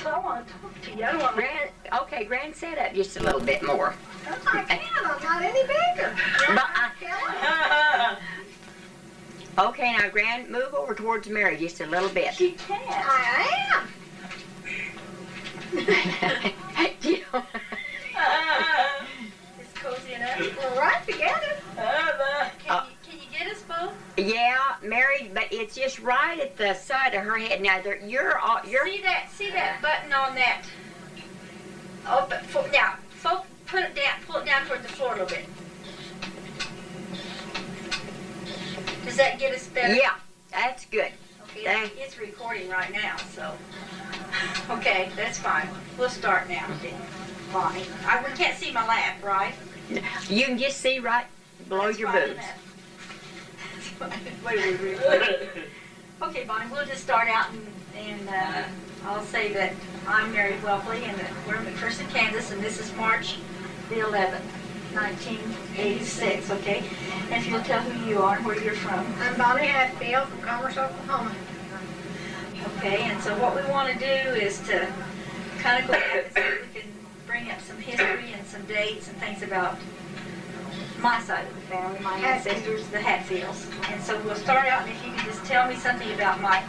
I want to talk to you. I don't want to. Gran, okay, Gran, set up just a little bit more. I can't. I'm not any bigger. But okay, now, Gran, move over towards Mary just a little bit. She can't. I am. You know, It's cozy enough. We're right together. Can you get us both? yeah, Mary, but it's just right at the side of her head. Now, you're See that button on that? Oh, but now, pull it down towards the floor a little bit. Does that get us better? yeah, that's good. Okay, it's recording right now, so. Okay, that's fine. We'll start now, Bonnie. We can't see my lap, right? You can just see right below That's your right boobs. enough. Wait. Okay, Bonnie, we'll just start out and I'll say that I'm Mary Whelpley and that we're in McPherson, Kansas, and this is March the 11th, 1986, okay? And if you'll tell who you are and where you're from. I'm Bonnie Hatfield from Commerce, Oklahoma. Okay, and so what we want to do is to kind of go back so we can bring up some history and some dates and things about my side of the family, my ancestors, the Hatfields. And so we'll start out, and if you can just tell me something about my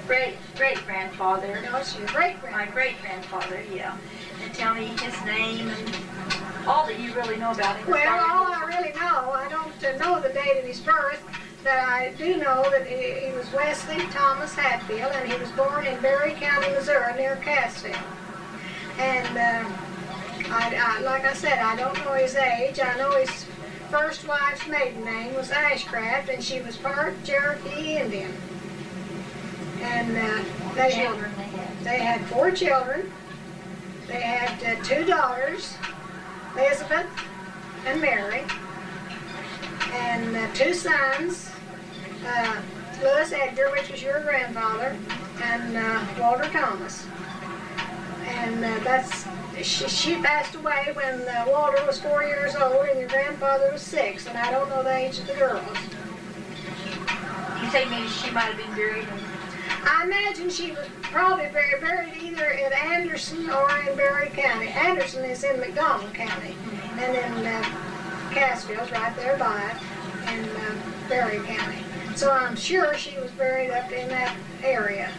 great-grandfather. No, it's your great-grandfather. My great-grandfather, yeah. And tell me his name and all that you really know about him. Well, all I really know, I don't know the date of his birth, but I do know that he was Wesley Thomas Hatfield, and he was born in Berry County, Missouri, near Cassville. And like I said, I don't know his age. I know his first wife's maiden name was Ashcraft, and she was part Cherokee Indian. And they had 4 children. They had 2 daughters, Elizabeth and Mary, and 2 sons, Louis Edgar, which was your grandfather, and Walter Thomas. And she passed away when Walter was 4 years old and your grandfather was 6, and I don't know the age of the girls. You say maybe she might have been buried in... I imagine she was probably buried either in Anderson or in Berry County. Anderson is in McDonald County, and then Cassville's right there by it in Berry County. So I'm sure she was buried up in that area.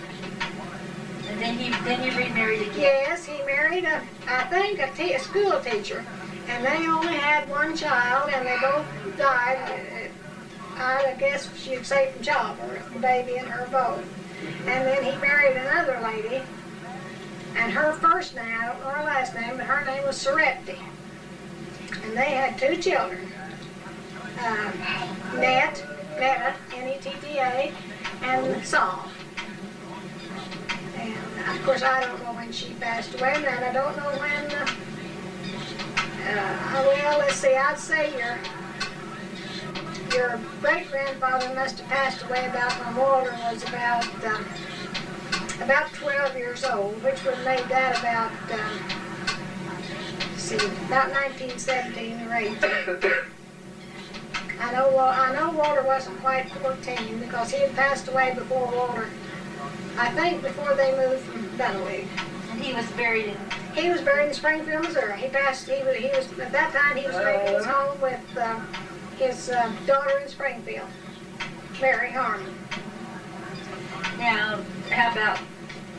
And then you remarried again? Yes, he married, I think, a school teacher, and they only had 1 child, and they both died, I guess you'd say from childbirth, the baby and her both. And then he married another lady, and her first name, I don't know her last name, but her name was Serepti. And they had 2 children, Netta, N-E-T-T-A, and Saul. And of course, I don't know when she passed away, and I don't know when, well, let's see, I'd say your great-grandfather must have passed away about when Walter was about 12 years old, which would have made that about, let's see, about 1917 or 18. I know Walter wasn't quite 14 because he had passed away before Walter, I think before they moved from Dunawig. And he was buried in... He was buried in Springfield, Missouri. He was at that time he was making his home with his daughter in Springfield, Mary Harmon. Now, how about,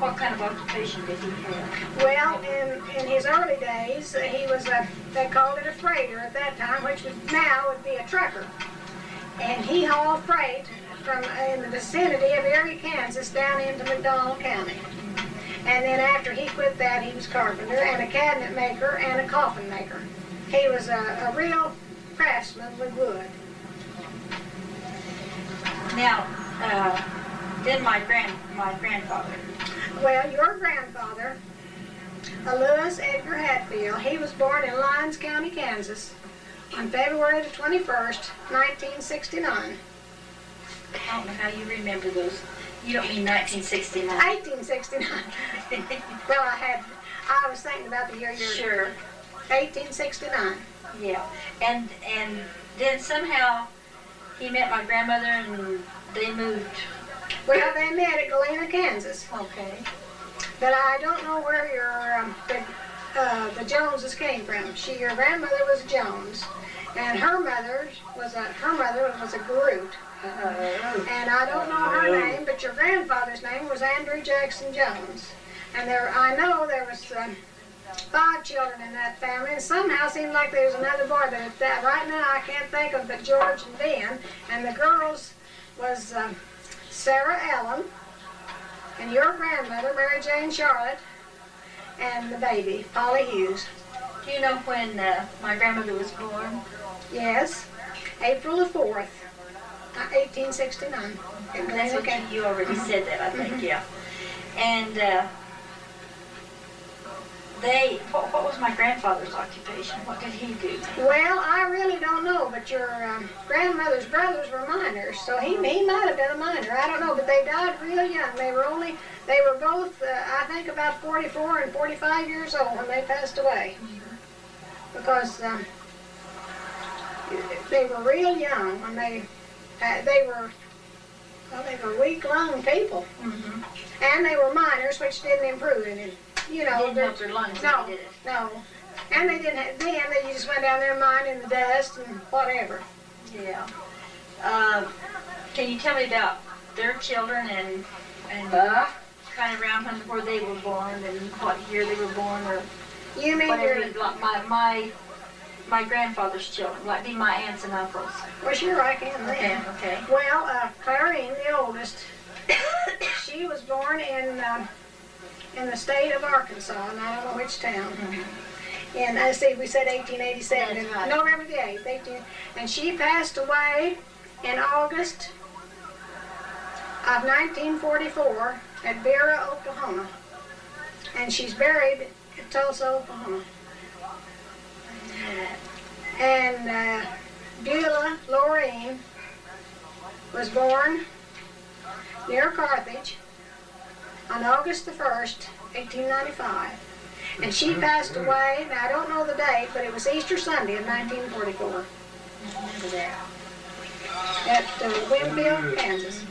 what kind of occupation did he have? Well, in his early days, he was they called it a freighter at that time, which now would be a trucker. And he hauled freight from in the vicinity of Erie, Kansas, down into McDonald County. And then after he quit that, he was carpenter and a cabinet maker and a coffin maker. He was a real craftsman with wood. Now, then my grandfather. Well, your grandfather, Louis Edgar Hatfield, he was born in Lyons County, Kansas, on February the 21st, 1969. I don't know how you remember those. You don't mean 1969. 1869. Well, I was thinking about the year you're... Sure. 1869. Yeah. And then somehow he met my grandmother and they moved. Well, they met at Galena, Kansas. Okay. But I don't know where the Joneses came from. Your grandmother was a Jones, and her mother was a Groot. And I don't know her name, but your grandfather's name was Andrew Jackson Jones. And I know there was 5 children in that family, and somehow it seemed like there was another boy, but right now I can't think of but George and Ben. And the girls was Sarah Ellen, and your grandmother, Mary Jane Charlotte, and the baby, Polly Hughes. Do you know when my grandmother was born? Yes, April the 4th, 1869. That's okay. You already said that, I think, yeah. And what was my grandfather's occupation? What did he do? Well, I really don't know, but your grandmother's brothers were miners, so he might have been a miner. I don't know, but they died real young. They were both, I think, about 44 and 45 years old when they passed away. Because they were real young when they were weak-lunged people. And they were miners, which didn't improve any. Didn't help their lungs. No, Did it? no. And they didn't have, then they just went down there and mined in the dust and whatever. Yeah. Can you tell me about their children and kind of around where they were born and what year they were born, or You mean whatever? your, My grandfather's children, like be my aunts and uncles. well, sure, I can then. Okay. Well, Clarine, the oldest, she was born in the state of Arkansas, and I don't know which town. And I see, we said 1887, That's right. November the 8th, and she passed away in August of 1944 at Beera, Oklahoma. And she's buried at Tulsa, Oklahoma. And Beulah Lorraine was born near Carthage on August the 1st, 1895. And she passed away, now I don't know the date, but it was Easter Sunday of 1944. Remember that. At Winfield, Kansas.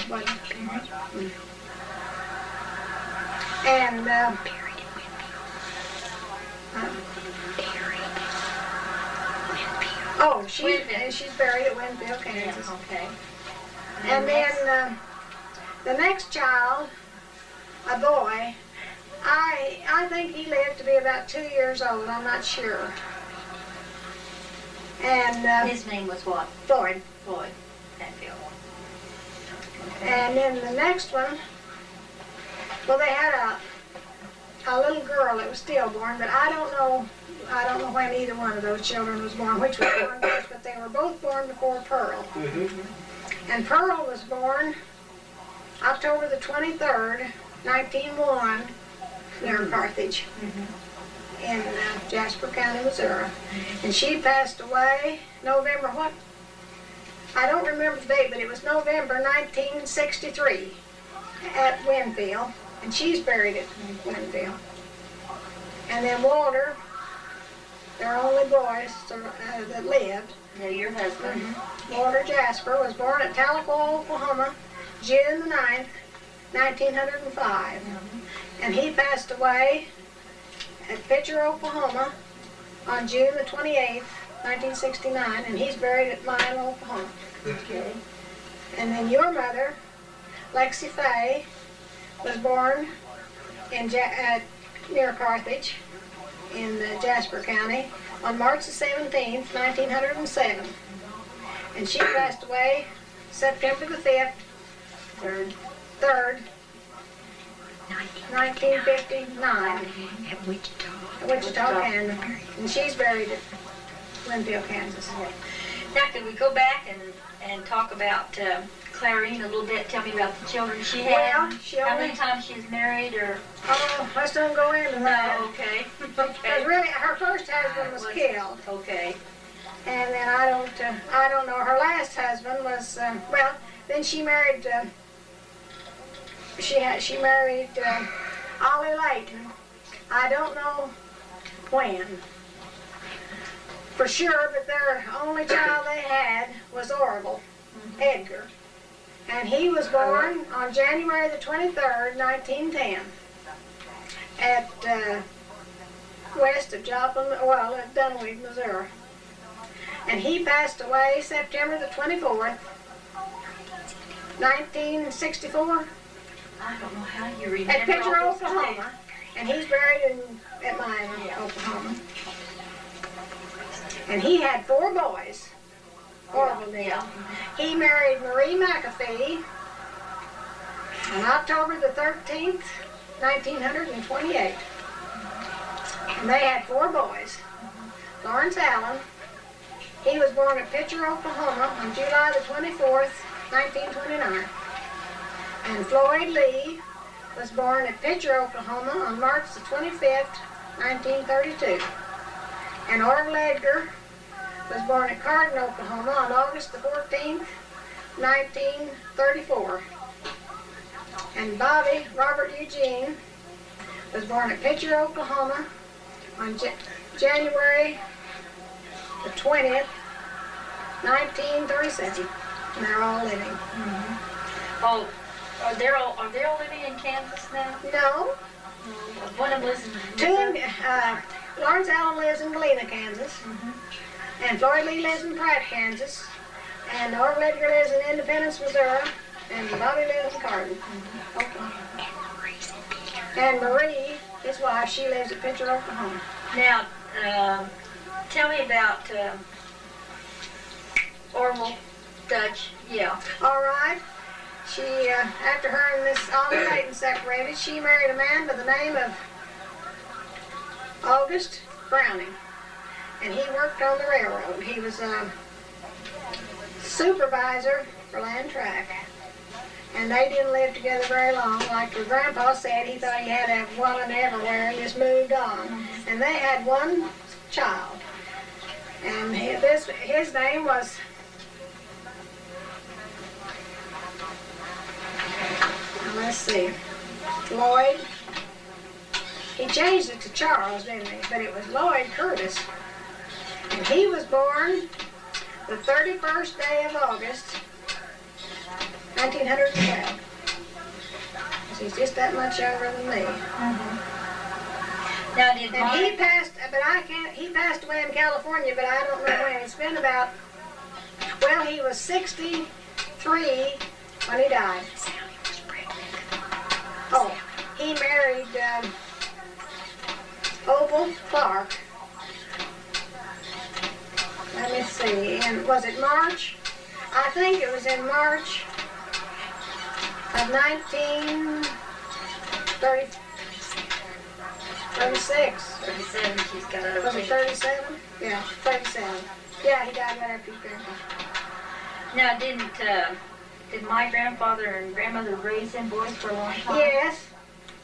And she's buried at Winfield, Kansas. Yeah, okay. And then the next child, a boy, I think he lived to be about 2 years old. I'm not sure. And His name was what? Floyd. Floyd. Hatfield. And then the next one, well, they had a little girl that was stillborn, but I don't know when either one of those children was born, which was born first, but they were both born before Pearl. And Pearl was born October the 23rd, 1901, near Carthage, in Jasper County, Missouri. And she passed away November what? I don't remember the date, but it was November 1963 at Winfield, and she's buried at Winfield. And then Walter, their only boys that lived, Yeah, your husband. Walter Jasper, was born at Tahlequah, Oklahoma, June the 9th, 1905. And he passed away at Pitcher, Oklahoma on June the 28th, 1969, and he's buried at Mine, Oklahoma. Okay. And then your mother, Lexi Fay, was born in near Carthage in Jasper County on March the 17th, 1907. And she passed away September the 5th, 3rd, 1959 At Wichita. at Wichita, Kansas. And she's buried at Winfield, Kansas. Now, could we go back and talk about Clarine a little bit? Tell me about the children she had. Well, she How only, many times she was married, or? oh, let's don't go into that. No, okay. Because really, her first husband was killed. Okay. And then I don't know. Her last husband was then she married. She married Ollie Layton. I don't know when for sure, but their only child they had was Orville Edgar, and he was born on January the 23rd, 1910. at west of Joplin, well, at Dunwich, Missouri. And he passed away September the 24th, 1964, I don't know how you remember at Pitcher, all those Oklahoma. And he's buried at Miami, Oklahoma. And he had 4 boys. Horrible deal. He married Marie McAfee on October the 13th, 1928. And they had 4 boys. Lawrence Allen, he was born at Pitcher, Oklahoma on July the 24th, 1929. And Floyd Lee was born at Pitcher, Oklahoma on March the 25th, 1932. And Orville Edgar was born at Cardin, Oklahoma on August the 14th, 1934. And Bobby Robert Eugene was born at Pitcher, Oklahoma on January the 20th, 1937. And they're all living. Mm-hmm. Oh, are they all living in Kansas now? No. One of them lives in Lawrence Allen lives in Galena, Kansas. Mm-hmm. And Floyd Lee lives in Pratt, Kansas. And Orville Edgar lives in Independence, Missouri. And Bobby lives in Cardin, Oklahoma. And Marie, his wife, she lives at Pitcher, Oklahoma. Now, tell me about Orville Dutch. Yeah. All right. She, after her and Miss Ollie Layton separated, she married a man by the name of August Browning. And he worked on the railroad. He was a supervisor for Land Track. And they didn't live together very long. Like your grandpa said, he thought he had to have one everywhere and just moved on. And they had one child. And his name was, let's see, Lloyd. He changed it to Charles, didn't he? But it was Lloyd Curtis. And he was born the 31st day of August, 1912. So he's just that much younger than me. Mm-hmm. Now, And he passed, he passed away in California, but I don't know when. It's been about, well, he was 63 when he died. Oh, he married Opal Clark. Let me see, and was it March? I think it was in March of 1936. 37, she's got a... Was it 37? Yeah, 37. Yeah, he died right after his grandpa. Now, did my grandfather and grandmother raise them boys for a long time? Yes,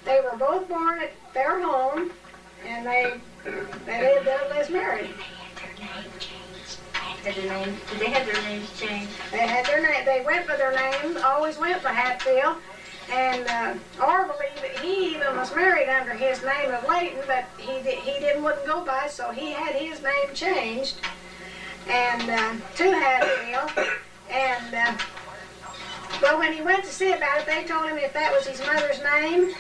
they were both born at their home, and they lived as married. Did they have their names changed? They had their name. They went by their name. Always went by Hatfield. And Orville, he even was married under his name of Layton, but he wouldn't go by, so he had his name changed, and to Hatfield. And but when he went to see about it, they told him if that was his mother's name,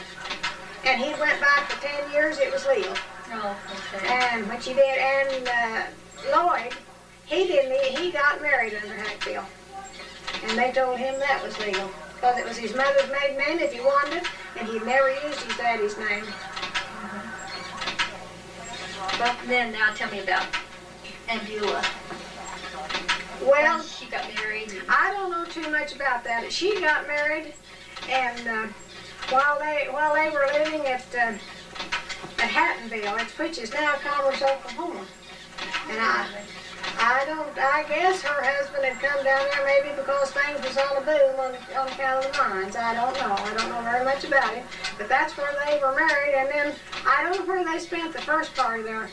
and he went back for 10 years, it was legal. Oh, okay. And which he did. And Lloyd, he got married under Hatfield. And they told him that was legal. Because it was his mother's maiden name if he wanted it, and he never used his daddy's name. Well, then now tell me about Aunt Beulah. Well, She got married. I don't know too much about that. She got married, and while they were living at Hattonville, which is now Commerce, Oklahoma, and I guess her husband had come down there maybe because things was on a boom on account of the mines. I don't know very much about it, but that's where they were married. And then I don't know where they spent the first part of their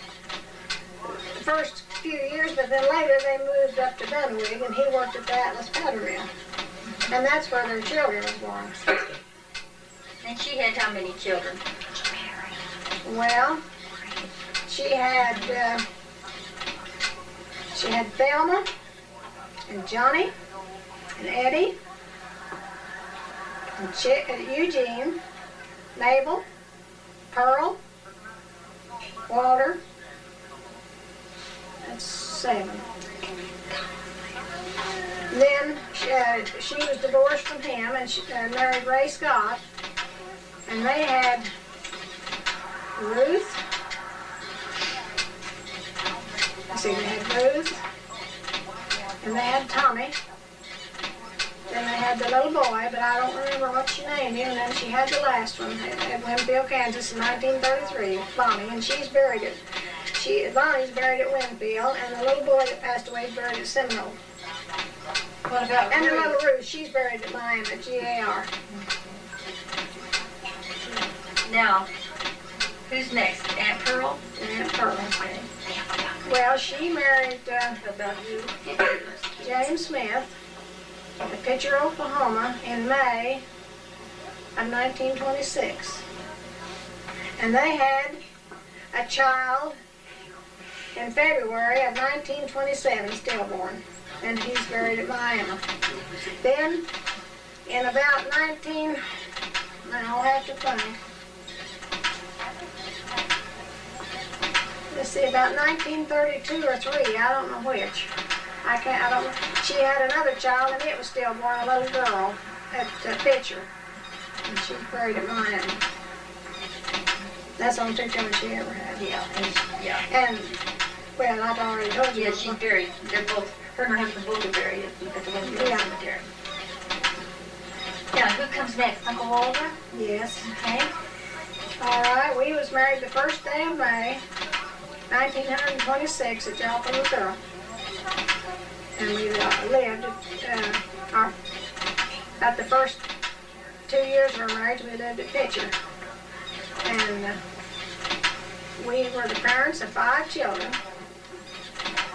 first few years, but then later they moved up to Dunwich, and he worked at the Atlas Powder Mill, and that's where their children was born. And she had how many children? Well, she had Thelma and Johnny and Eddie and Eugene, Mabel, Pearl, Walter, that's 7. Then she was divorced from him and she married Ray Scott, and they had Ruth. Let's see, they had Ruth, and they had Tommy. Then they had the little boy, but I don't remember what she named him. And then she had the last one at Winfield, Kansas in 1933, Bonnie, and she's buried at, Bonnie's buried at Winfield, and the little boy that passed away is buried at Seminole. What about And the Ruth? little Ruth, she's buried at Miami, at GAR. Now, who's next? Aunt Pearl? Aunt Pearl. Okay. Well, she married How about you? James Smith at Pitcher, Oklahoma in May of 1926. And they had a child in February of 1927, stillborn, and he's buried at Miami. Then, in about I'll have to think. Let's see, about 1932 or 3, I don't know which. I don't know. She had another child, and it was stillborn, a little girl at Pitcher, and she's buried at Miami. That's the only 2 children she ever had. Yeah. And, well, I've already told you. Yeah, she's buried. They're both, her and her husband both are buried at the Winfield Yeah. Cemetery. Now, who comes next? Uncle Walter? Yes. Okay. All right, we was married the first day of May, 1926 at Joplin, Missouri. And we lived about the first 2 years of our marriage, we lived at Pitcher. And we were the parents of 5 children.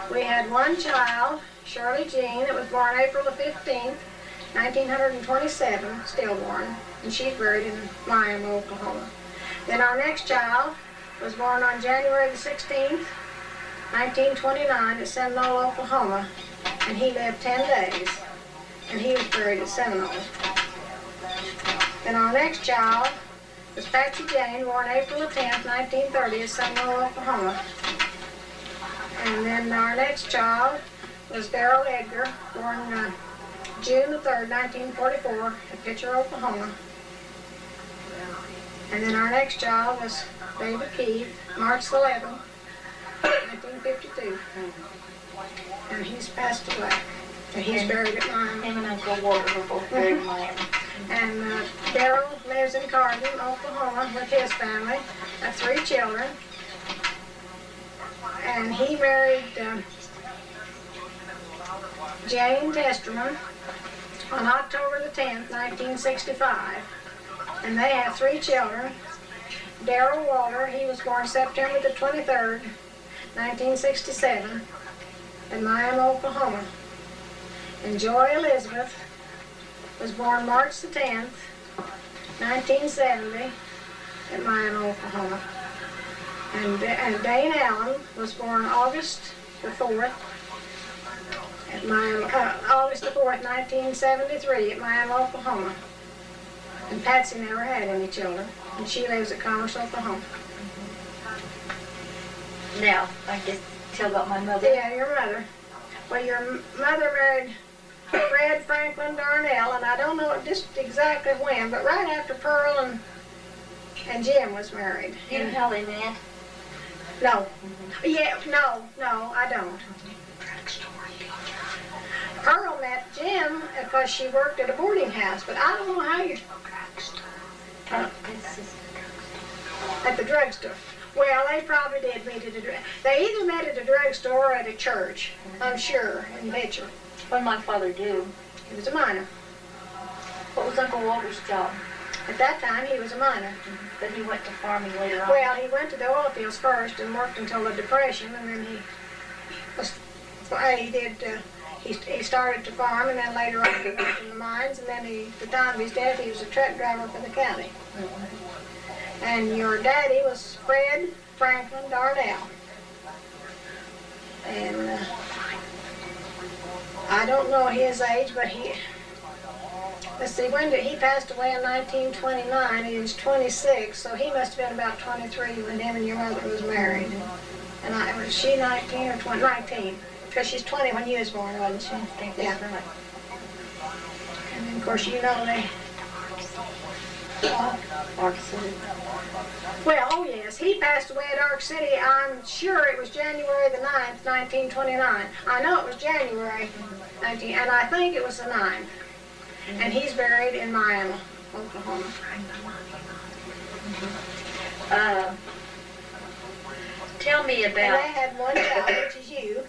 We had one child, Shirley Jean, that was born April the 15th, 1927, stillborn, and she's buried in Miami, Oklahoma. Then our next child was born on January the 16th, 1929 at Seminole, Oklahoma, and he lived 10 days, and he was buried at Seminole. Then our next child was Patsy Jane, born April the 10th, 1930 at Seminole, Oklahoma. And then our next child was Darrell Edgar, born June the 3rd, 1944 at Pitcher, Oklahoma. And then our next child was David Keith, March 11th, 1952. And he's passed away. And he's buried at Miami. Him and Uncle Walter were both buried in Miami. And Darrell lives in Carden, Oklahoma with his family of 3 children. And he married Jane Testerman on October the 10th, 1965. And they have 3 children. Darrell Walter, he was born September the 23rd, 1967, in Miami, Oklahoma. And Joy Elizabeth was born March the 10th, 1970, in Miami, Oklahoma. And Dane Allen was born August the 4th, at Miami, August the 4th, 1973, at Miami, Oklahoma. And Patsy never had any children, and she lives at Commerce, Oklahoma. Now, I guess tell about my mother. Yeah, your mother. Well, your mother married Fred Franklin Darnell, and I don't know just exactly when, but right after Pearl and Jim was married. Do you know how they met? No. Yeah, no, I don't. Pearl met Jim because she worked at a boarding house, but I don't know how you... At the drugstore. Well, they probably did meet at a drugstore. They either met at a drugstore or at a church, I'm sure, in Pitcher. What did my father do? He was a miner. What was Uncle Walter's job? At that time, he was a miner. But he went to farming later on. Well, he went to the oil fields first and worked until the Depression, and then he started to farm, and then later on he worked in the mines, and then at the time of his death, he was a truck driver for the county. And your daddy was Fred Franklin Darnell. And I don't know his age, but let's see, when did he passed away in 1929? He was 26, so he must have been about 23 when him and your mother was married. And was she 19 or 20? 19, because she's 20 when you was born, wasn't she? I think that's right. And then, of course, you know they. Ark City. Well, oh yes, he passed away at Ark City. I'm sure it was January the 9th, 1929. I know it was January 19, and I think it was the 9th. And he's buried in Miami, Oklahoma. Tell me And about. they had one child, which is you.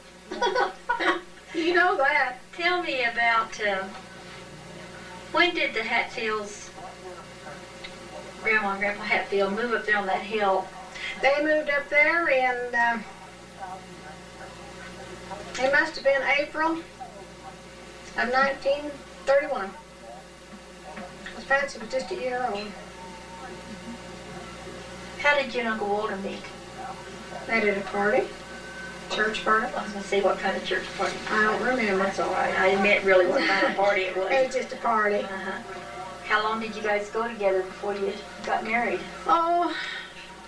You know that. Tell me about. When did the Hatfields, Grandma and Grandpa Hatfield, move up there on that hill? They moved up there in, it must have been April of 1931. Because Patsy was just a year old. How did you and Uncle Walter meet? They did a party, church party. I was going to say what kind of church party. I don't remember. That's all right. I meant really what kind of party it was. It was just a party. Uh-huh. How long did you guys go together before you got married? Oh,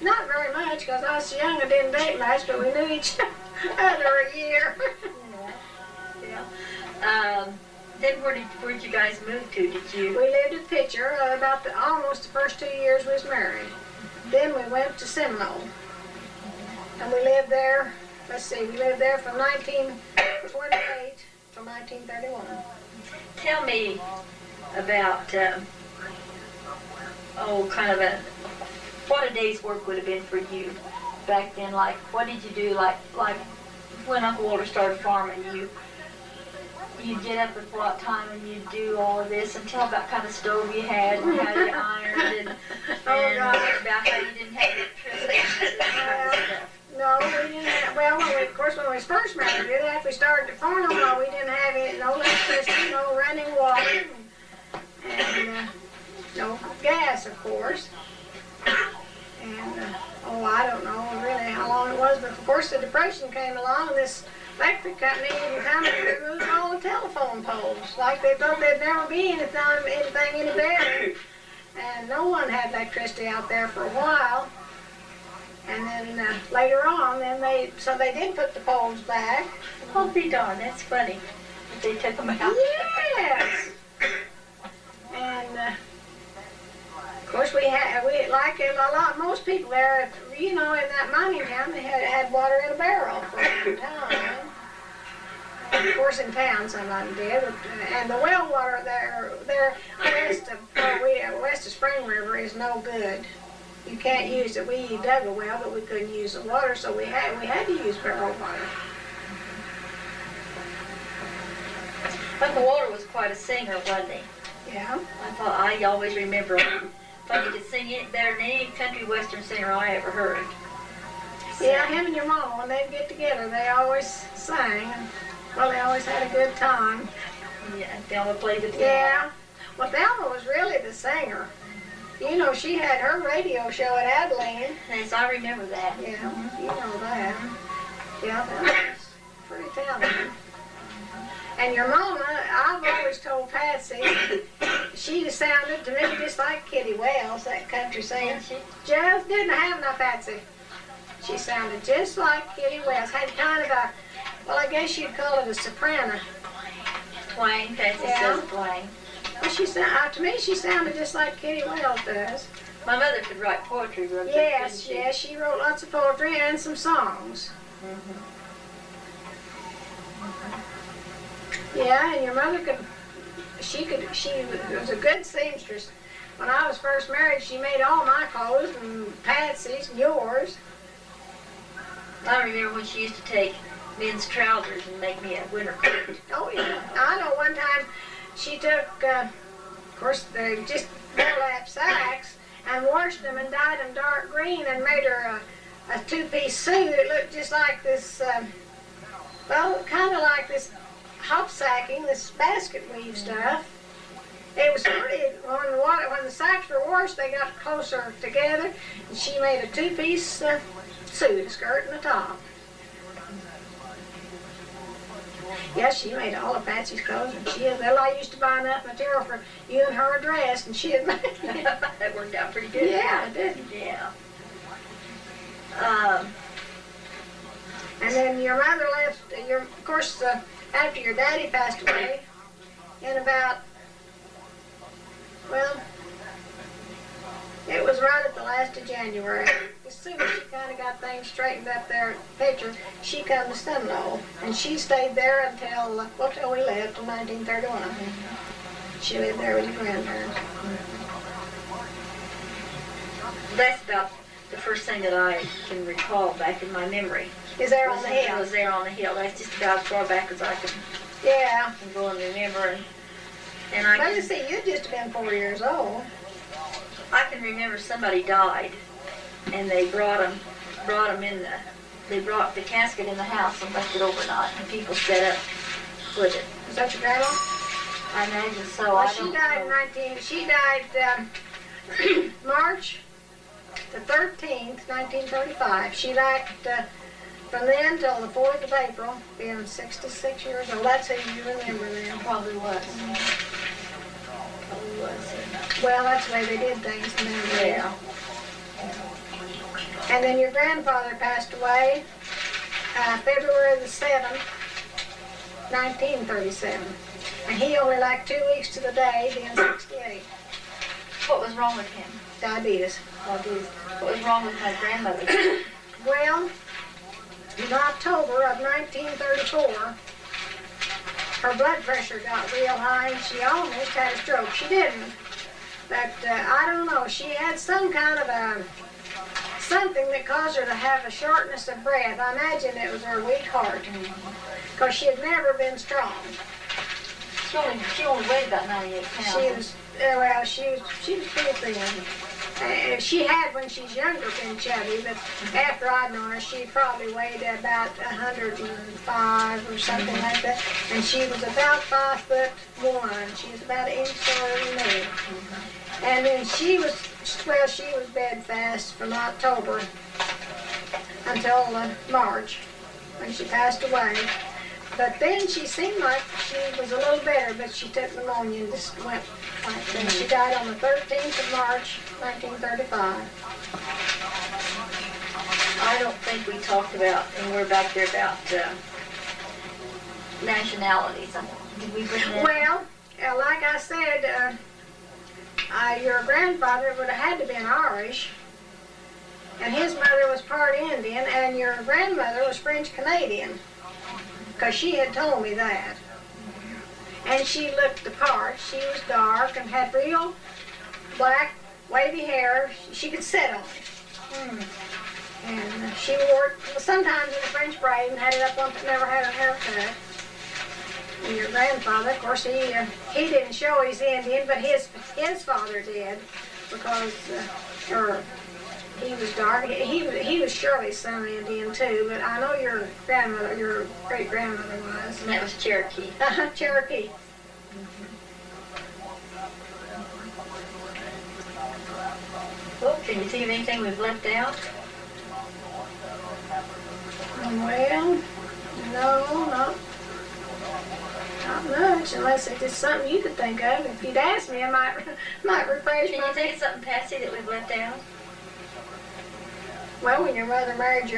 not very much, because I was young and didn't date much, but we knew each other a year. Yeah. Then where'd you guys move to? Did you? We lived at Pitcher about almost the first 2 years we was married. Then we went to Seminole. And we lived there, let's see, we lived there from 1928 to 1931. Tell me about, what a day's work would have been for you back then. Like, what did you do? Like when Uncle Walter started farming, you'd get up at what time and you'd do all of this, and tell about kind of stove you had and how you ironed and about how you didn't have electricity and that kind of stuff. No, we didn't have, well, of course, when we was first married, after we started to farm, we didn't have it, no electricity, no running water, and no gas, of course. And, I don't know really how long it was, but of course the Depression came along, and this electric company come and removed all the telephone poles, like they thought there'd never be anything any better. And no one had electricity out there for a while. And then later on, they did put the poles back. Oh, be darned, that's funny. They took them out. Yes. And of course we like most people there, in that mining town, they had water in a barrel for a long time. And of course in town some of them did, and the well water there west of Spring River is no good. You can't use it. We dug a well, but we couldn't use the water, so we had to use barrel water. Uncle Walter was quite a singer, wasn't he? Yeah. I always remember him. Thought he could sing it better than any country western singer I ever heard. So, Yeah, him and your mama, when they'd get together, they always sang. Well, they always had a good time. Yeah, Thelma played the piano. Yeah. Well, Thelma was really the singer. She had her radio show at Abilene. Yes, I remember that. Yeah, you know that. Yeah, that was pretty talented. And your mama, I've always told Patsy, she just sounded to me just like Kitty Wells, that country singer. Just didn't have enough Patsy. She sounded just like Kitty Wells. Had kind of I guess you'd call it a soprano. Twang, Patsy Yeah. says twang. Well, to me, she sounded just like Kitty Wells does. My mother could write poetry real good, Yes, couldn't she? yes, she wrote lots of poetry and some songs. Yeah, and your mother she was a good seamstress. When I was first married, she made all my clothes, and Patsy's, and yours. I remember when she used to take men's trousers and make me a winter coat. Oh, yeah. I know one time she took, of course, just burlap sacks and washed them and dyed them dark green and made her a two-piece suit. It looked just like this, kind of like this hop sacking, this basket weave stuff. It was pretty. When the sacks were washed, they got closer together, and she made a two-piece suit, a skirt and a top. Yes, she made all of Patsy's clothes, and I used to buy enough material for you and her dress, and she had made it. That worked out pretty good. Yeah, it did. Yeah. And then your mother left, of course, after your daddy passed away, in about, well, it was right at the last of January. As soon as she kind of got things straightened up there at the picture, she come to Seminole. And she stayed there until we left in 1931. She lived there with your grandparents. That's about the first thing that I can recall back in my memory. Is there on the hill? Was there on the hill. That's just about as far back as I can go and remember. And I Well, you see, you'd just been 4 years old. I can remember somebody died, and they brought him they brought the casket in the house and left it overnight, and people set up with it. Is that your grandma? I imagine so. Well, I she don't died know. she died March the 13th, 1935. She died from then till the 4th of April, being 66 years old. That's who you remember then. Probably was. Well, that's the way they did things in them days. Yeah. And then your grandfather passed away February the 7th, 1937. And he only like 2 weeks to the day, being 68. What was wrong with him? Diabetes. What was wrong with my grandmother? Well, in October of 1934, her blood pressure got real high and she almost had a stroke. She didn't. But I don't know, she had some kind of something that caused her to have a shortness of breath. I imagine it was her weak heart, because she had never been strong. She only weighed about 98 pounds. She was pretty thin. She had, when she was younger, been chubby, but after I'd known her, she probably weighed about 105 or something like that. And she was about 5'1". She was about an inch taller than me. And then she was bedfast from October until March, when she passed away. But then she seemed like she was a little better, but she took pneumonia and just went like that. She died on the 13th of March, 1935. I don't think we talked about, and we're back there, about nationalities. Did we bring that? Well, like I said, your grandfather would have had to been Irish, and his mother was part Indian, and your grandmother was French Canadian, because she had told me that. And she looked the part. She was dark and had real black, wavy hair. She could sit on it. And she wore it sometimes in a French braid and had it up on, never had her hair cut. And your grandfather, of course, he didn't show he's Indian, but his father did, because he was dark. He was surely some Indian too, but I know your great grandmother was. And that was Cherokee. Cherokee. Well, can you think of anything we've left out? Well, no, not much, unless it's just something you could think of. If you'd ask me, I might refresh Can my you think of something, Patsy, that we've left out? Well, when your mother married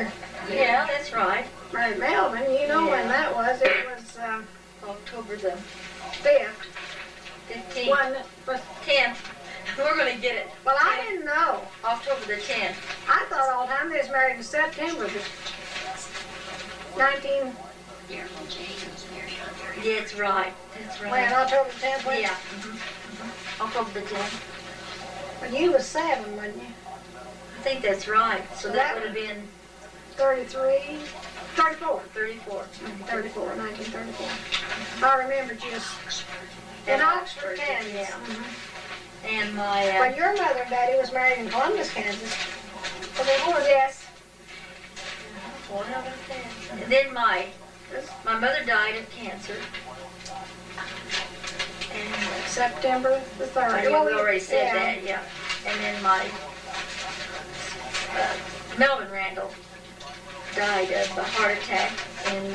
Yeah, that's right. married Melvin, you know when that was. It was October the 5th. 15th. One, 10th. We're going to get it. well, I didn't know. October the 10th. I thought all the time they was married in September, but 19, Yeah, that's right. That's right. when October 10th, when, Yeah. October the 10th. when you was 7, wasn't you? I think that's right. So that would have been 33, 34. 34. 1934. I remember just in Oxford, Kansas. Yeah. Mm-hmm. And my... But your mother and daddy was married in Columbus, Kansas. So they were, yes. And then my mother died of cancer. And September the 3rd. we already said that, yeah. And then my Melvin Randall died of a heart attack in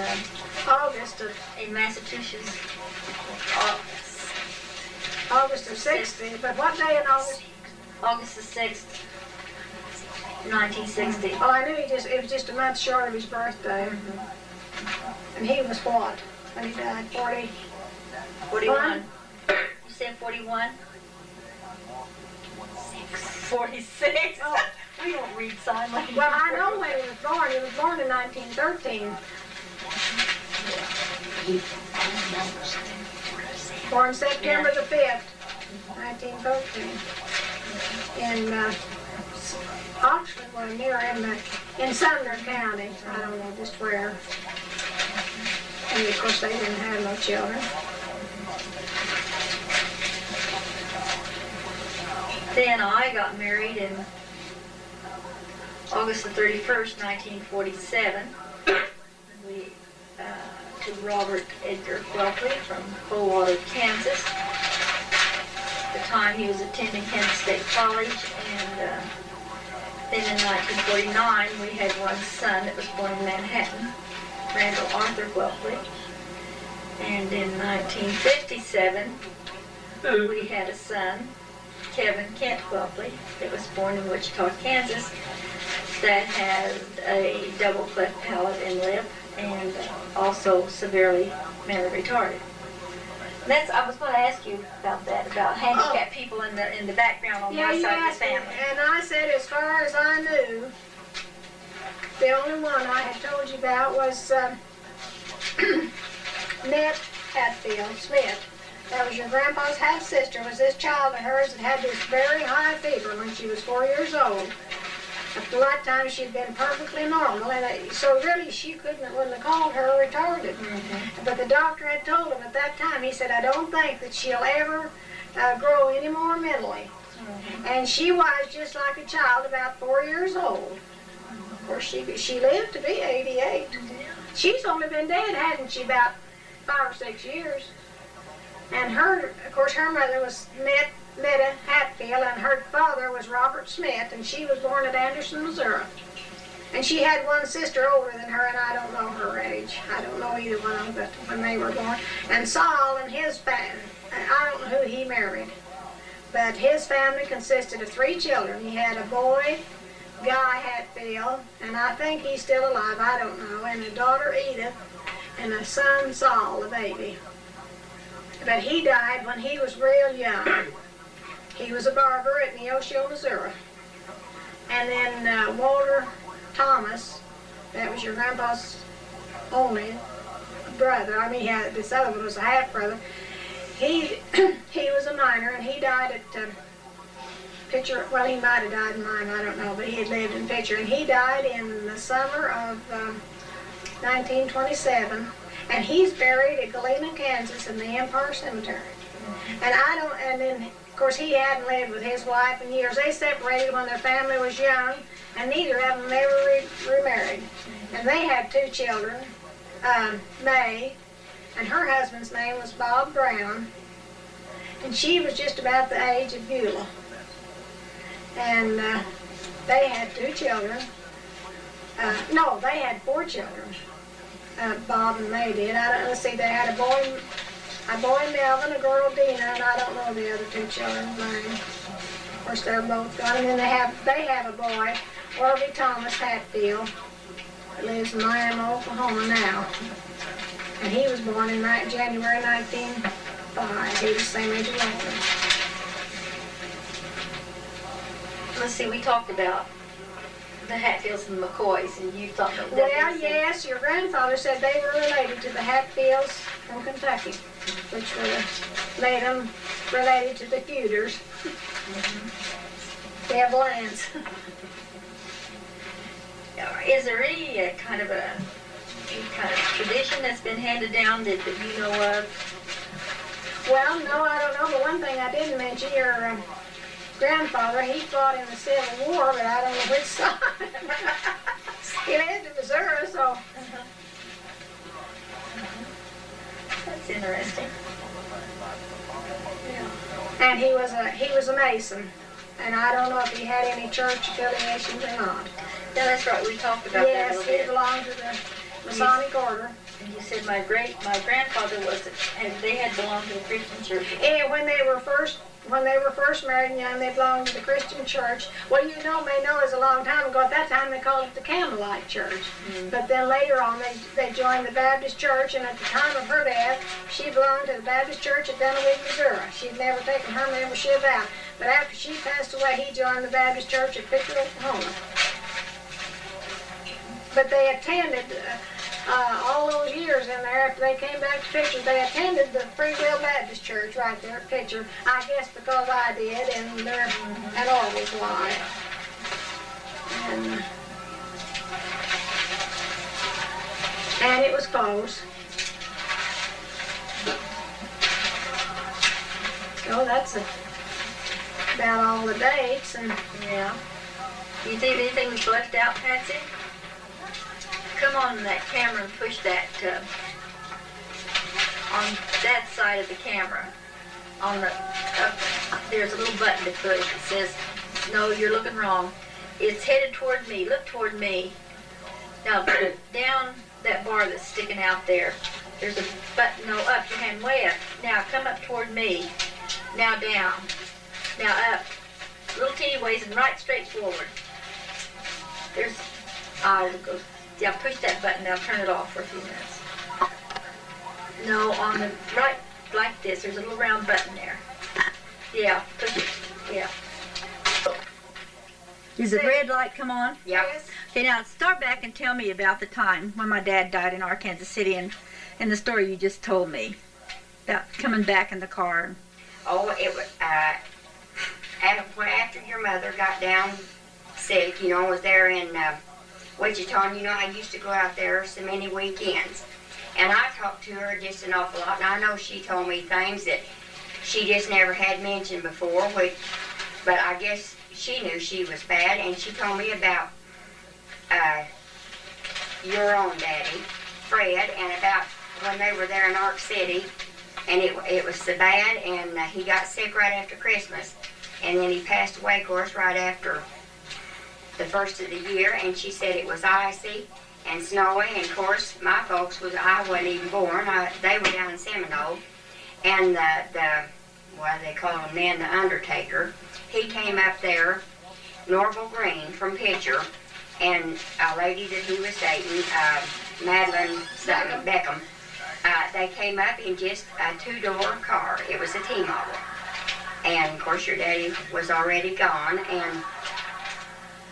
August of in Massachusetts. August of 60. But what day in August? August the 6th, 1960. Oh, I knew it was just a month short of his birthday. And he was what when he died? 40. 41. You said 41? 46. Oh. We don't read sign language. Well, I know when he was born. He was born in 1913. Born September the 5th, 1913. In Oxford, well, near in Sumner County. I don't know just where. And of course, they didn't have no children. Then I got married in August the 31st, 1947. We, to Robert Edgar Whelpley from Coldwater, Kansas. At the time he was attending Kansas State College, and then in 1949 we had one son that was born in Manhattan, Randall Arthur Whelpley. And in 1957 we had a son, Kevin Kent Whelpley, that was born in Wichita, Kansas, that has a double cleft palate and lip, and also severely mentally retarded. I was going to ask you about that, about handicapped people in the background on my side of the family. And I said, as far as I knew, the only one I had told you about was Ned Hatfield Smith. That was your grandpa's half sister. Was this child of hers that had this very high fever when she was 4 years old. Up to that time, she'd been perfectly normal, and so really she wouldn't have called her retarded. But the doctor had told him at that time, he said, I don't think that she'll ever grow any more mentally. And she was just like a child about 4 years old. Of course, she lived to be 88. She's only been dead, hadn't she, about 5 or 6 years. And of course, her mother was Meta Hatfield, and her father was Robert Smith, and she was born at Anderson, Missouri. And she had one sister older than her, and I don't know her age. I don't know either one of them, but when they were born. And Saul and his family, I don't know who he married, but his family consisted of 3 children. He had a boy, Guy Hatfield, and I think he's still alive, I don't know, and a daughter, Edith, and a son, Saul, the baby. But he died when he was real young. He was a barber at Neosho, Missouri. And then Walter Thomas, that was your grandpa's only brother. I mean, this other one was a half-brother. He was a miner, and he died at Pitcher. Well, he might have died in mine, I don't know, but he had lived in Pitcher. And he died in the summer of 1927. And he's buried at Galena, Kansas in the Empire Cemetery. And then, of course, he hadn't lived with his wife in years. They separated when their family was young, and neither of them ever remarried. And they had 2 children, May, and her husband's name was Bob Brown, and she was just about the age of Beulah. And they had 2 children. No, they had 4 children. Bob and May did. Let's see, they had a boy Melvin, a girl Dina, and I don't know the other 2 children's names. Of course, they're both gone. And then they have a boy, Orvie Thomas Hatfield, that lives in Miami, Oklahoma now. And he was born in January 1905. He was the same age as Walter. Let's see, we talked about the Hatfields and the McCoys, and you thought that. Well, yes, your grandfather said they were related to the Hatfields from Kentucky, which would have made them related to the Feuders. They have lands. Is there any kind of tradition that's been handed down that you know of? Well, no, I don't know, but one thing I didn't mention, your grandfather, he fought in the Civil War, but I don't know which side. He lived in Missouri, so. That's interesting. Yeah. And he was a Mason, and I don't know if he had any church affiliations or not. Yeah, that's right. We talked about that a Yes, little he bit. belonged to the Masonic order. you said my grandfather was, and they had belonged to the Christian church. And when they were first married and young, they belonged to the Christian church. Well, you may know it's a long time ago. At that time, they called it the Campbellite Church. But then later on, they joined the Baptist Church, and at the time of her death, she belonged to the Baptist Church at Dunaway, Missouri. She'd never taken her membership out. But after she passed away, he joined the Baptist Church at Pickett, Oklahoma. But they attended all those years in there. After they came back to Pitcher, they attended the Free Will Baptist Church right there at Pitcher. I guess because I did, and they're at Orville's wife. And it was close. So that's about all the dates. And Yeah. You think anything was left out, Patsy? Come on that camera and push that on that side of the camera. On the there's a little button to push. It says, "No, you're looking wrong. It's headed toward me. Look toward me." Now down that bar that's sticking out there. There's a button. No, up. Your hand way up. Now come up toward me. Now down. Now up. Little teeny ways and right straight forward. There's. Go. Yeah, push that button now, turn it off for a few minutes. No, on the right, like this, there's a little round button there. Yeah, push it, yeah. Does the red light come on? Yep. Okay, now start back and tell me about the time when my dad died in Arkansas City and the story you just told me about coming back in the car. Oh, it was, after your mother got down sick, was there in, Wichita, and I used to go out there so many weekends. And I talked to her just an awful lot, and I know she told me things that she just never had mentioned before, but I guess she knew she was bad, and she told me about your own daddy, Fred, and about when they were there in Ark City, and it was so bad, and he got sick right after Christmas, and then he passed away, of course, right after the first of the year, and she said it was icy and snowy, and of course my folks I wasn't even born. They were down in Seminole, and what they call him then, the undertaker, he came up there, Norval Green from Pitcher, and a lady that he was dating, Madeline Beckham, they came up in just a two-door car. It was a T-model, and of course your daddy was already gone, and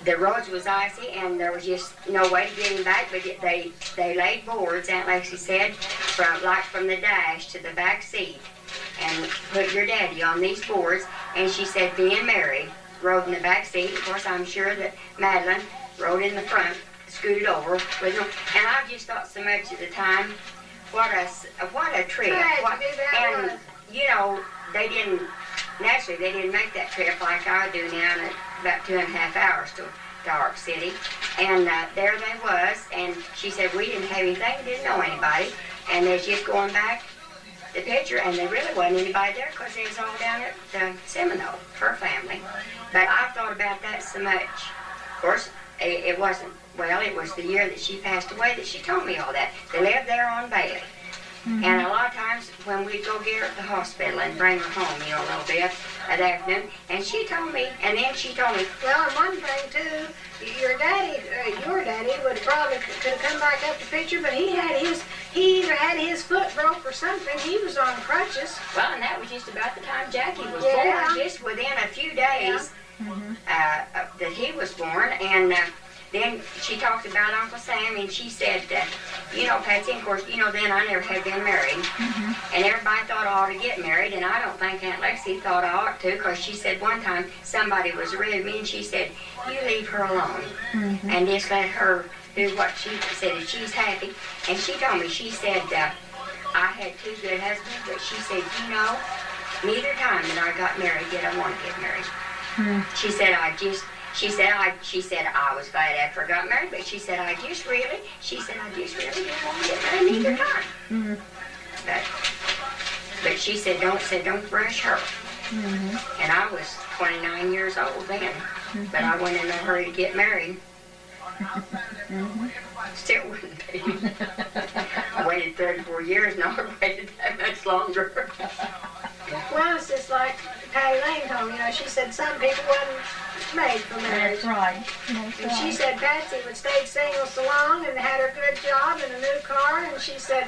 the roads was icy, and there was just no way to get him back, but they laid boards, Aunt Lexi said, from the dash to the back seat, and put your daddy on these boards, and she said me and Mary rode in the back seat. Of course, I'm sure that Madeline rode in the front, scooted over with them, and I just thought so much at the time, what a trip. And, they didn't make that trip like I do now, in about 2.5 hours to Ark City. And there they was, and she said we didn't have anything, didn't know anybody, and they're just going back the picture, and there really wasn't anybody there because they was all down at Seminole, her family. But I thought about that so much. Of course, it wasn't, it was the year that she passed away that she told me all that. They lived there on Bailey. Mm-hmm. And a lot of times when we'd go get her at the hospital and bring her home, a little bit that afternoon, and she told me, well, and one thing too, your daddy would probably could have come back up to Pitcher, but he either had his foot broke or something. He was on crutches. Well, and that was just about the time Jackie was born, just within a few days that he was born, and then she talked about Uncle Sam, and she said, Patsy, of course, then I never had been married. Mm-hmm. And everybody thought I ought to get married, and I don't think Aunt Lexi thought I ought to, because she said one time somebody was rid of me, and she said, you leave her alone, and just let her do what she said, if she's happy. And she told me, she said, I had 2 good husbands, but she said, neither time that I got married did I want to get married. Mm-hmm. She said, She said, I was glad after I got married, but she said, I just really didn't want to get married neither time. Mm-hmm. But she said, don't rush her. Mm-hmm. And I was 29 years old then, but I wasn't in a hurry to get married. Mm-hmm. Still wouldn't be. I waited 34 years, and I waited that much longer. Well, it's just like Patty Lane told me, you know, she said some people wasn't made for marriage. That's right. That's And she right. said Patsy would stay single so long and had her good job and a new car, and she said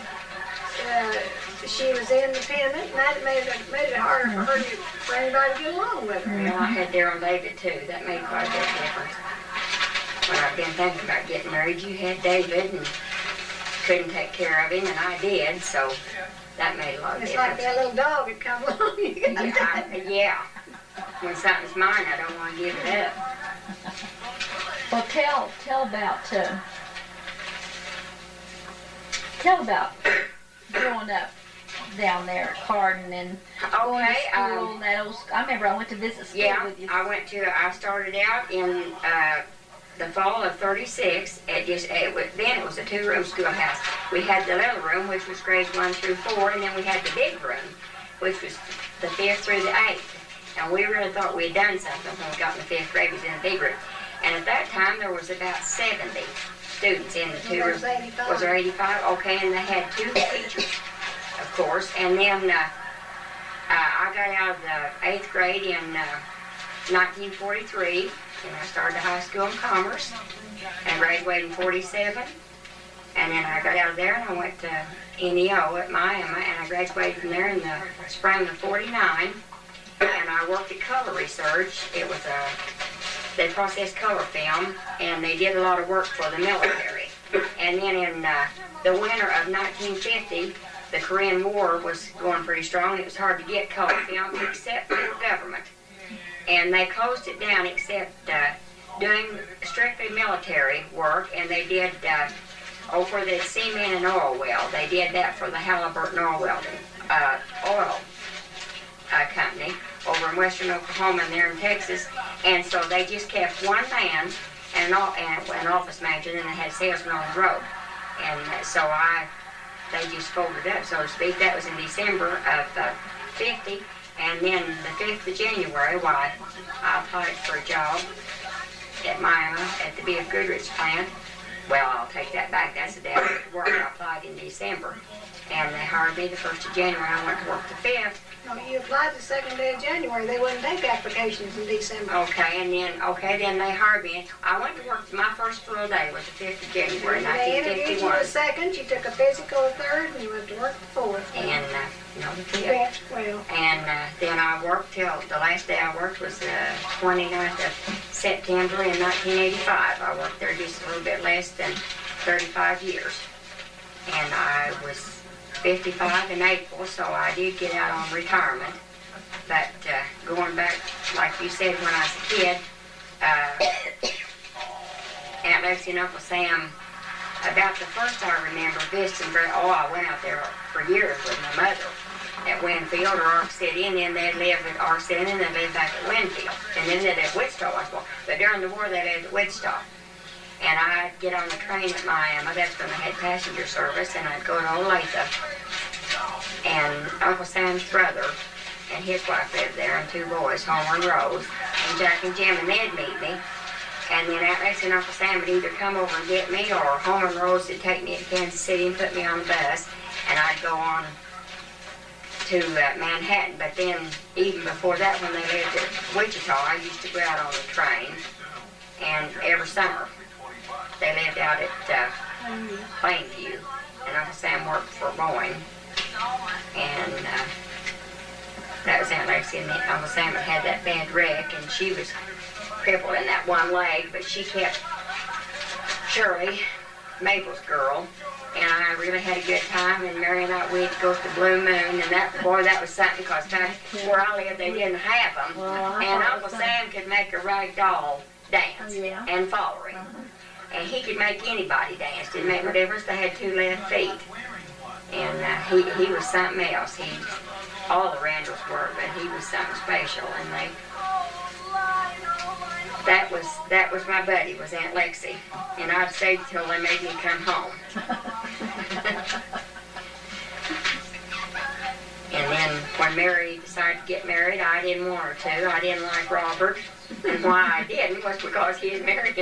she was independent, and that made it harder for her for anybody to get along with her. Well, I had Daryl David too. That made quite a bit of difference. When I've been thinking about getting married, you had David and couldn't take care of him, and I did, so that made a lot of It's like difference. that little dog that come along. You gotta Yeah. When something's mine, I don't want to give it up. Well, tell about growing up down there at Cardin and going to Okay. school. That old. I remember I went to visit school Yeah, with you. I started out in the fall of 36. Then it was a two-room schoolhouse. We had the little room, which was grades 1 through 4, and then we had the big room, which was the 5th through the 8th. And we really thought we had done something when we got in the 5th grade. We was in the big room. And at that time, there was about 70 students in the two rooms. 85. Was there 85? Okay, and they had 2 teachers, of course. And then I got out of the 8th grade in 1943, and I started high school in commerce, and graduated in 47. And then I got out of there and I went to NEO at Miami, and I graduated from there in the spring of 49. And I worked at Color Research. It was they processed color film, and they did a lot of work for the military. And then in the winter of 1950, the Korean War was going pretty strong. It was hard to get color film except for government. And they closed it down except doing strictly military work, and they did, for the cement and oil well. They did that for the Halliburton Oil Welding, oil company over in western Oklahoma and there in Texas. And so they just kept one man and an office manager, and then they had salesmen on the road. And so they just folded up, so to speak. That was in December of 50. And then the 5th of January, I applied for a job at Miami at the B.F. Goodrich plant. Well, I'll take that back. That's the day I went to work. I applied in December. And they hired me the 1st of January. I went to work the 5th. No, you applied the 2nd day of January. They wouldn't take applications in December. Okay, then they hired me. I went to work. My first full day was the 5th of January, They interviewed you 1951. the 2nd, you took a physical the 3rd, and you went to work the 4th. And, the 5th. Yeah, well, And then I worked till the last day I worked was the 29th of September in 1985. I worked there just a little bit less than 35 years. And I was 55 in April, so I did get out on retirement. But going back, like you said, when I was a kid, Aunt Lexi and Uncle Sam, about the first I remember visiting, I went out there for years with my mother at Winfield or Ark City, and then they'd live at Ark City, and then they'd live back at Winfield, and then they'd live at Wichita once more. But during the war, they lived at Wichita. And I'd get on the train at Miami. That's when they had passenger service, and I'd go to Olathe. And Uncle Sam's brother and his wife lived there, and 2 boys, Homer and Rose, and Jack and Jim, and they'd meet me. And then Aunt Lexi and Uncle Sam would either come over and get me, or Homer and Rose would take me to Kansas City and put me on the bus, and I'd go on to Manhattan. But then, even before that, when they lived at Wichita, I used to go out on the train, and every summer, they lived out at Plainview, and Uncle Sam worked for Boeing, and that was Aunt Lexi, and Uncle Sam had that bad wreck, and she was crippled in that one leg, but she kept Shirley, Mabel's girl, and I really had a good time, and Mary and I, we'd go to the Blue Moon, and that was something, because back where I lived, they didn't have them, and Uncle Sam could make a rag doll dance, and follow him. And he could make anybody dance. Didn't make no difference. They had 2 left feet. And he was something else. All the Randalls were, but he was something special. And that was my buddy, was Aunt Lexi. And I'd stayed till they made me come home. And then when Mary decided to get married, I didn't want her to. I didn't like Robert. And why I didn't was because he had married,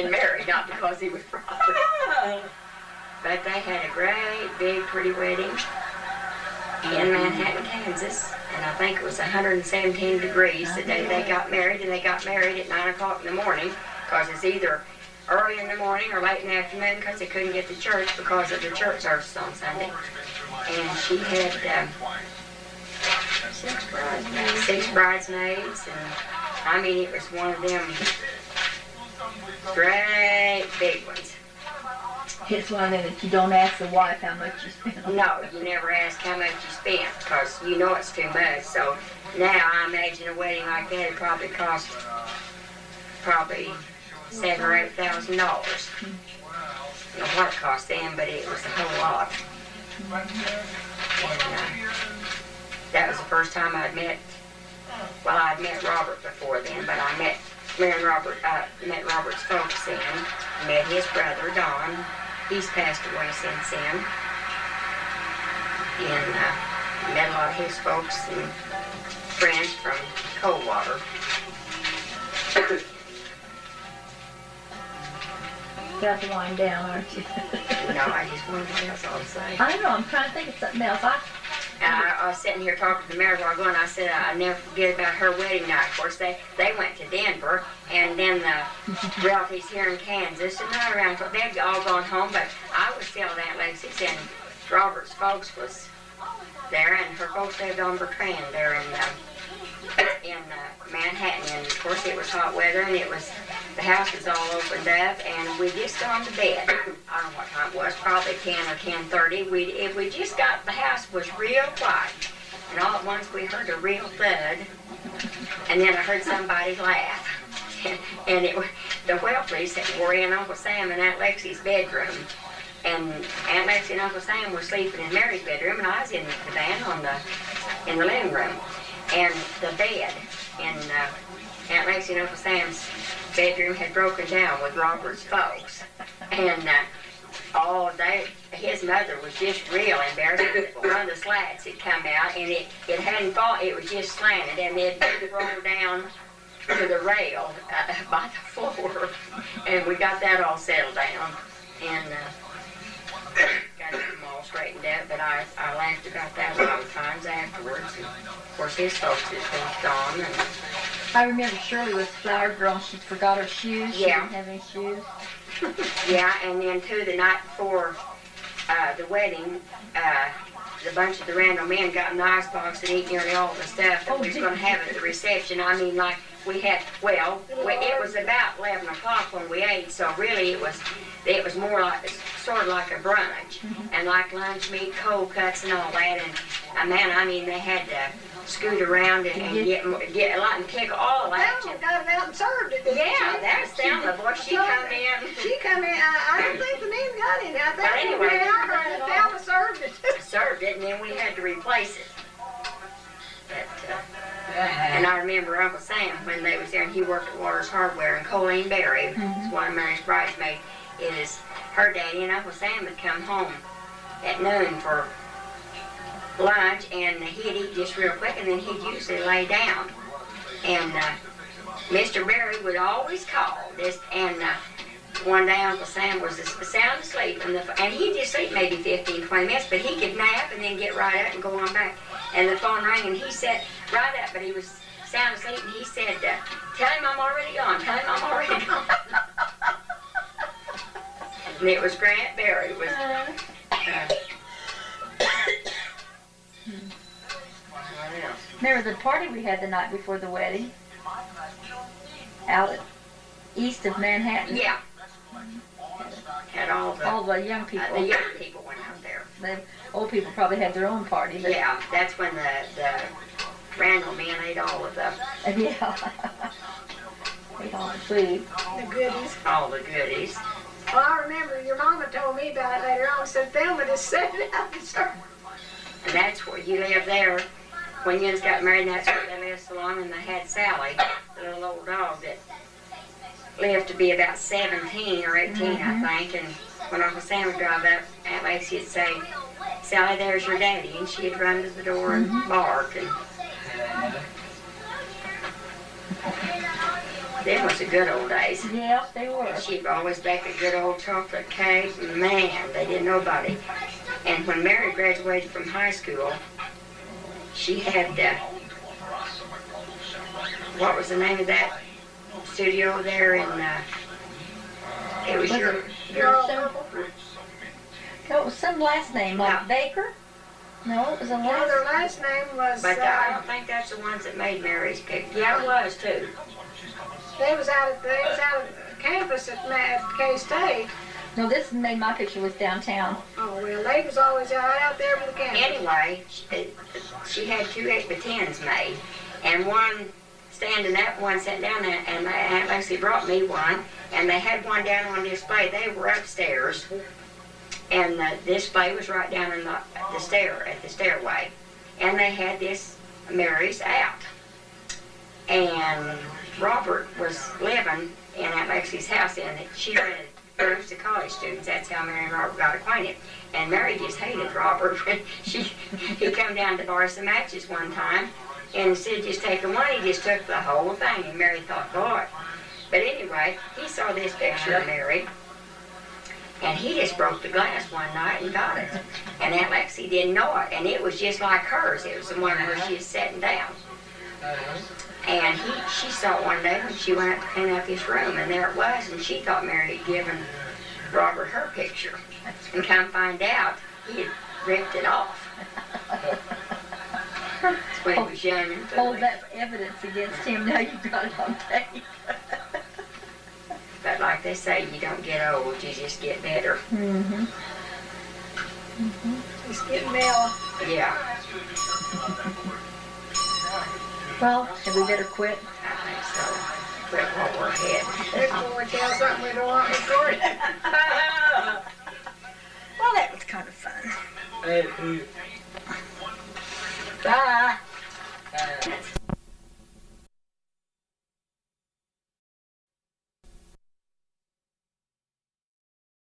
not because he was Robert. But they had a great, big, pretty wedding in Manhattan, Kansas. And I think it was 117 degrees the day they got married. And they got married at 9 o'clock in the morning, because it's either early in the morning or late in the afternoon, because they couldn't get to church because of the church service on Sunday. And she had 6 bridesmaids. And I mean, it was one of them great big ones. It's one of them that you don't ask the wife how much you spent on. No, you never ask how much you spent, because you know it's too much. So now I imagine a wedding like that, it probably cost $7,000 or $8,000. You know what it cost them, but it was a whole lot. And, that was the first time I'd met Robert before then, but I met Robert's folks then. Met his brother, Don. He's passed away since then. And met a lot of his folks and friends from Coldwater. Got to wind down, aren't you? No, I just wanted what else I'll say. I know, I'm trying to think of something else. And I was sitting here talking to the mayor while going, I said I'd never forget about her wedding night. Of course, they went to Denver, and then the relatives here in Kansas, and not around, they'd all gone home, but I was still at Aunt Lexi's, and Robert's folks was there, and her folks lived on Bertrand there in Manhattan, and of course it was hot weather, and the house was all opened up, and we just gone to bed. I don't know what time it was, probably 10 or 10:30. We just got, the house was real quiet, and all at once we heard a real thud, and then I heard somebody laugh, and the Whelpleys were in Uncle Sam and Aunt Lexi's bedroom, and Aunt Lexi and Uncle Sam were sleeping in Mary's bedroom, and I was in the van in the living room, and the bed in Aunt Lexi and Uncle Sam's bedroom had broken down with Robert's folks, and his mother was just real embarrassed. One of the slats had come out, and it hadn't fallen, it was just slanted, and it had rolled down to the rail by the floor, and we got that all settled down, and got them all straightened out, but I laughed about that a lot of times afterwards, and of course his folks had moved on, and I remember Shirley was flower girl and she forgot her shoes. She Yeah. didn't have any shoes. yeah, and then too, the night before the wedding, the bunch of the Randall men got in the icebox and ate nearly all the stuff that we was going to have at the reception. I mean, like, we had, it was about 11 o'clock when we ate, so really it was more like, sort of like a brunch, and like lunch meat, cold cuts and all that, and man, I mean, they had to scoot around and get a lot and kick all that. Thelma got it out and served it, didn't Yeah, she? that's Thelma, boy, she come in. She come in, I don't think the men got it. I But think anyway. I heard that Thelma served it. Served it, and then we had to replace it. But, and I remember Uncle Sam, when they was there, and he worked at Waters Hardware, and Colleen Berry, was one of Mary's bridesmaids, is her daddy, and Uncle Sam would come home at noon for lunch, and he'd eat just real quick, and then he'd usually lay down. And Mr. Berry would always call this, and one day Uncle Sam was sound asleep, and he'd just sleep maybe 15, 20 minutes, but he could nap and then get right up and go on back. And the phone rang, and he sat right up, but he was sound asleep, and he said, tell him I'm already gone, tell him I'm already gone. And it was Grant Berry. Was, Remember the party we had the night before the wedding? Out east of Manhattan? yeah. Had all All the young people. the young people went out there. The old people probably had their own party. But Yeah, that's when the Randall men ate all of the yeah. Ate all the food. The goodies. all the goodies. Well, I remember your mama told me about it later on, said Thelma just set it out and served. And that's where you lived there. When you got married, that's where they lived so long, and they had Sally, the little old dog that lived to be about 17 or 18, I think. And when Uncle Sam would drive up, Aunt Lacey would say, Sally, there's your daddy. And she'd run to the door and bark. And Them was the good old days. Yeah, they were. She'd always bake a good old chocolate cake. Man, they didn't nobody. And when Mary graduated from high school, she had, what was the name of that studio there in, it was your, It was some last name, like No. Baker? No, it was a Well, their last. last name was, but I don't think that's the ones that made Mary's picture. Yeah, it was too. they was out at campus at K-State. No, this made my picture was downtown. Oh, well, they was always out there with the campus. Anyway, she had 2 8x10s made, and one standing up, one sitting down there, and my Aunt Patsy brought me one, and they had one down on display. They were upstairs, and the display was right down in the stairway, and they had this Mary's out, and Robert was living in Aunt Patsy's house, and she rented rooms to college students. That's how Mary and Robert got acquainted. And Mary just hated Robert when he come down to borrow some matches one time, and instead of just taking one, he just took the whole thing. And Mary thought, boy. But anyway, he saw this picture of Mary, and he just broke the glass one night and got it. And Aunt Lexi didn't know it, and it was just like hers. It was the one where she was sitting down. And she saw it one day when she went up to clean up his room, and there it was, and she thought Mary had given Robert her picture. And come find out, he had ripped it off. That's when he was young and Hold foolish. that evidence against him. Now you've got it on tape. But like they say, you don't get old, you just get better. Mm-hmm. He's getting mellow. Yeah, Well, have we better quit? I think so. Quit while we're ahead. Before we tell something we don't want recorded. Well, that was kind of fun.